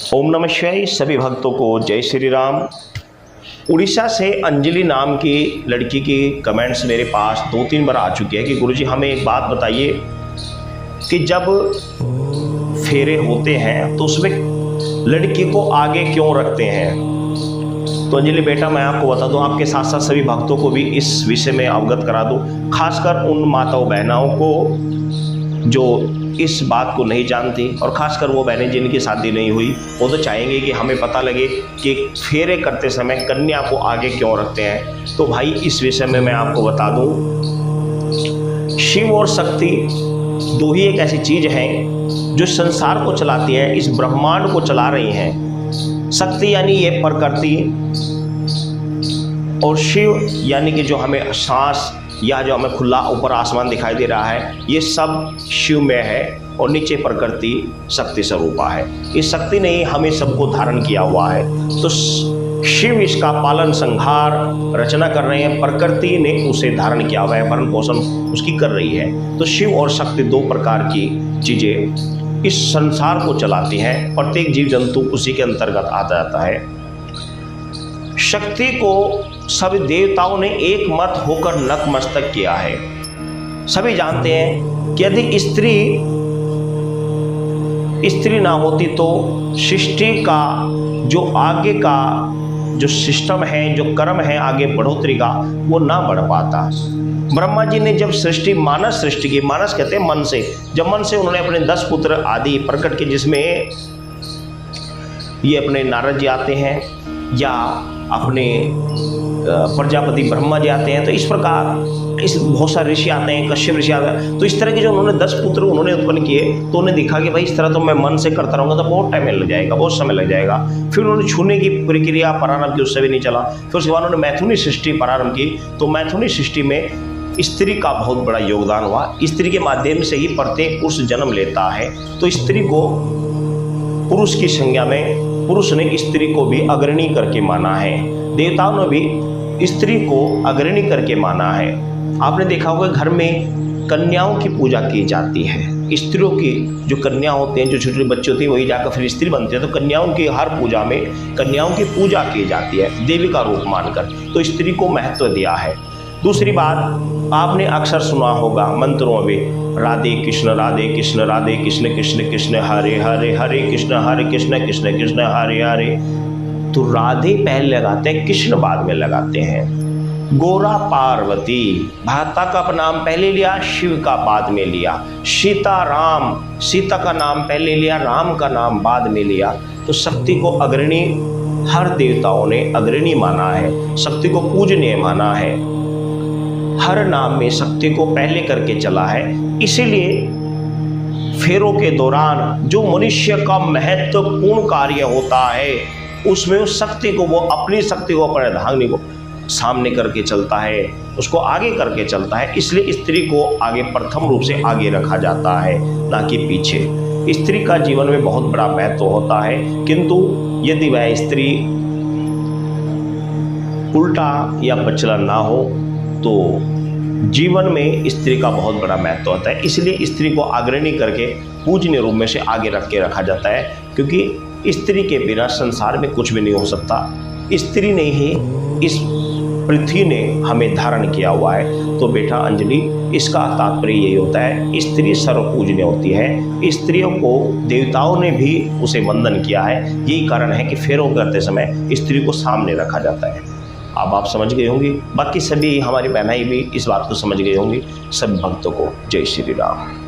ओम नमः शिवाय। सभी भक्तों को जय श्री राम। उड़ीसा से अंजलि नाम की लड़की की कमेंट्स मेरे पास 2-3 बार आ चुकी है कि गुरुजी हमें एक बात बताइए कि जब फेरे होते हैं तो उसमें लड़की को आगे क्यों रखते हैं। तो अंजलि बेटा, मैं आपको बता दूं, आपके साथ साथ सभी भक्तों को भी इस विषय में अवगत करा दूं, खासकर उन माताओं बहनाओं को जो इस बात को नहीं जानती, और खासकर वो बहनें जिनकी शादी नहीं हुई, वो तो चाहेंगे कि हमें पता लगे कि फेरे करते समय कन्या को आगे क्यों रखते हैं। तो भाई इस विषय में मैं आपको बता दूं, शिव और शक्ति दो ही एक ऐसी चीज है जो संसार को चलाती है, इस ब्रह्मांड को चला रही हैं। शक्ति यानी ये प्रकृति, और शिव यानी कि जो हमें सांस या जो हमें खुला ऊपर आसमान दिखाई दे रहा है, ये सब शिव में है, और नीचे प्रकृति शक्ति स्वरूपा है। इस शक्ति ने ही हमें सबको धारण किया हुआ है। तो शिव इसका पालन संहार रचना कर रहे हैं, प्रकृति ने उसे धारण किया हुआ है, भरण पोषण उसकी कर रही है। तो शिव और शक्ति दो प्रकार की चीजें इस संसार को चलाती हैं। प्रत्येक जीव जंतु उसी के अंतर्गत आ जाता है। शक्ति को सभी देवताओं ने एक मत होकर नतमस्तक किया है। सभी जानते हैं कि यदि स्त्री ना होती तो सृष्टि का जो आगे का जो सिस्टम है, जो कर्म है आगे बढ़ोतरी का, वो ना बढ़ पाता। ब्रह्मा जी ने जब सृष्टि मानस सृष्टि की, मानस कहते हैं मन से, जब मन से उन्होंने अपने 10 पुत्र आदि प्रकट किए, जिसमें ये अपने नारद जी आते हैं या अपने प्रजापति ब्रह्मा जी आते हैं, तो इस प्रकार इस बहुत सारे ऋषि आते हैं, कश्यप ऋषि आते हैं। तो इस तरह के जो उन्होंने 10 पुत्र उन्होंने उत्पन्न किए, तो उन्हें दिखा कि भाई इस तरह तो मैं मन से करता रहूँगा तो बहुत टाइम लग जाएगा, बहुत समय लग जाएगा। फिर उन्होंने छूने की प्रक्रिया प्रारंभ की, उससे भी नहीं चला। फिर उसके बाद उन्होंने मैथुनी सृष्टि प्रारंभ की। तो मैथुनी सृष्टि में स्त्री का बहुत बड़ा योगदान हुआ। स्त्री के माध्यम से ही प्रत्येक पुरुष जन्म लेता है। तो स्त्री को पुरुष की संज्ञा में, पुरुष ने स्त्री को भी अग्रणी करके माना है। देवताओं ने भी स्त्री को अग्रणी करके माना है। आपने देखा होगा घर में कन्याओं की पूजा की जाती है। स्त्रियों की जो कन्या होते हैं, जो छोटे छोटे बच्चे होते हैं, वही जाकर फिर स्त्री बनते हैं। तो कन्याओं की हर पूजा में कन्याओं की पूजा की जाती है देवी का रूप मानकर। तो स्त्री को महत्व दिया है। दूसरी बात, आपने अक्सर सुना होगा मंत्रों में राधे कृष्ण राधे कृष्ण कृष्ण कृष्ण हरे हरे, हरे कृष्ण कृष्ण कृष्ण हरे हरे। तो राधे पहले लगाते हैं, कृष्ण बाद में लगाते हैं। गोरा पार्वती, भ्राता का नाम पहले लिया, शिव का बाद में लिया। सीता राम, सीता का नाम पहले लिया, राम का नाम बाद में लिया। तो शक्ति को अग्रणी हर देवताओं ने अग्रणी माना है, शक्ति को पूजनीय माना है। हर नाम में शक्ति को पहले करके चला है। इसीलिए फेरों के दौरान जो मनुष्य का महत्वपूर्ण कार्य होता है, उसमें उस शक्ति को, वो अपनी शक्ति को, अपने धांगनी को सामने करके चलता है, उसको आगे करके चलता है। इसलिए स्त्री को आगे प्रथम रूप से आगे रखा जाता है, ना कि पीछे। स्त्री का जीवन में बहुत बड़ा महत्व होता है, किंतु यदि वह स्त्री उल्टा या बचला ना हो तो जीवन में स्त्री का बहुत बड़ा महत्व होता है। इसलिए स्त्री को अग्रणी करके पूजनीय रूप में से आगे रख के रखा जाता है, क्योंकि स्त्री के बिना संसार में कुछ भी नहीं हो सकता। स्त्री ने ही इस पृथ्वी ने हमें धारण किया हुआ है। तो बेटा अंजलि, इसका तात्पर्य यही होता है, स्त्री सर्वपूजनीय होती है। स्त्रियों को देवताओं ने भी उसे वंदन किया है। यही कारण है कि फेरों करते समय स्त्री को सामने रखा जाता है। अब आप समझ गए होंगे, बाकी सभी हमारी बहनाई भी इस बात को समझ गए होंगे। सभी भक्तों को जय श्री राम।